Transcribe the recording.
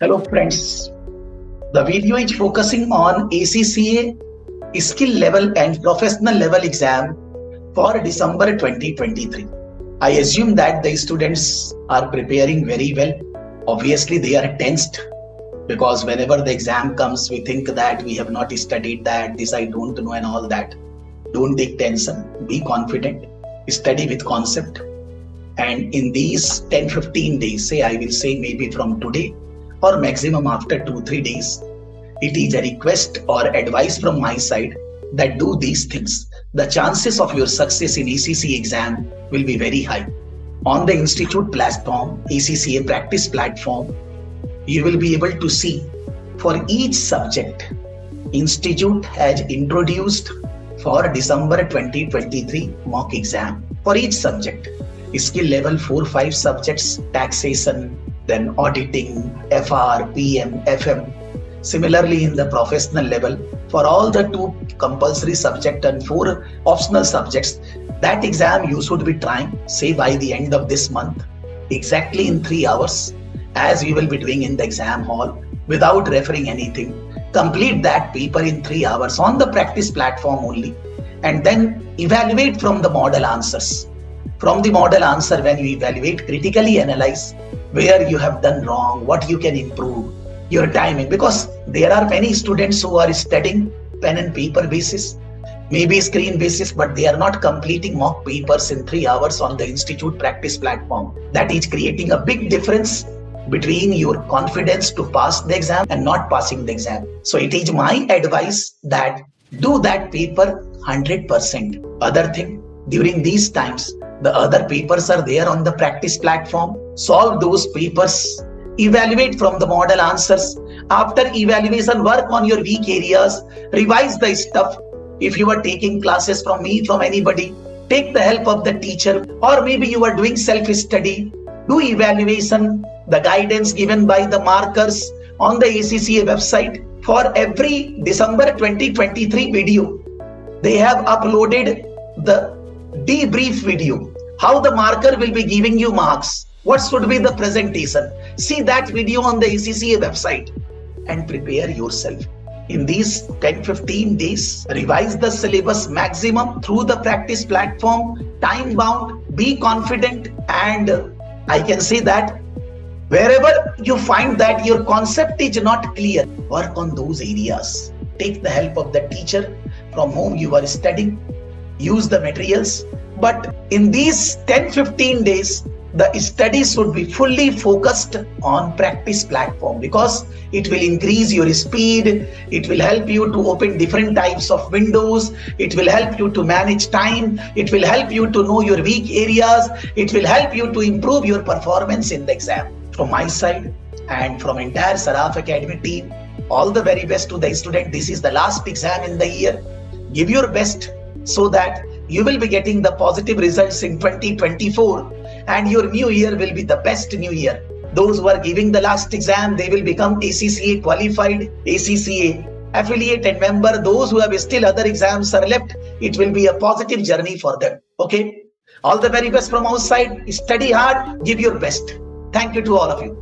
Hello friends, the video is focusing on ACCA skill level and professional level exam for December 2023. I assume that the students are preparing very well. Obviously they are tensed because whenever the exam comes we think that we have not studied that, this I don't know and all that. Don't take tension, be confident, study with concept, and in these 10-15 days, I will say maybe from today or maximum after 2-3 days, it is a request or advice from my side that do these things. The chances of your success in ACCA exam will be very high. On the institute platform, ACCA Practice Platform, you will be able to see for each subject, Institute has introduced for December 2023 mock exam for each subject. Skill level 4-5 subjects, taxation, then auditing, FR, PM, FM. Similarly, in the professional level, for all the 2 compulsory subjects and 4 optional subjects, that exam you should be trying, say by the end of this month, exactly in 3 hours, as you will be doing in the exam hall, without referring anything. Complete that paper in 3 hours on the practice platform only, and then evaluate from the model answers. From the model answer, when you evaluate, critically analyze where you have done wrong, what you can improve, your timing, because there are many students who are studying pen and paper basis, maybe screen basis, but they are not completing mock papers in 3 hours on the Institute Practice Platform. That is creating a big difference between your confidence to pass the exam and not passing the exam. So it is my advice that do that paper 100%. Other thing, during these times, the other papers are there on the practice platform. Solve those papers, evaluate from the model answers. After evaluation, work on your weak areas, revise the stuff. If you are taking classes from me, from anybody, take the help of the teacher, or maybe you are doing self-study, do evaluation, the guidance given by the markers on the ACCA website. For every December 2023 video, they have uploaded the debrief video, how the marker will be giving you marks, what should be the presentation. See that video on the ACCA website and prepare yourself. In these 10-15 days, revise the syllabus maximum through the practice platform, time bound, be confident, and I can say that wherever you find that your concept is not clear, work on those areas. Take the help of the teacher from whom you are studying, use the materials. But in these 10-15 days, the study should be fully focused on practice platform, because it will increase your speed, it will help you to open different types of windows, it will help you to manage time, it will help you to know your weak areas, it will help you to improve your performance in the exam. From my side and from entire Saraf Academy team, all the very best to the student. This is the last exam in the year. Give your best so that you will be getting the positive results in 2024, and your new year will be the best new year. Those who are giving the last exam, they will become ACCA qualified, ACCA affiliate and member. Those who have still other exams are left, it will be a positive journey for them. Okay, all the very best from our side. Study hard, give your best. Thank you to all of you.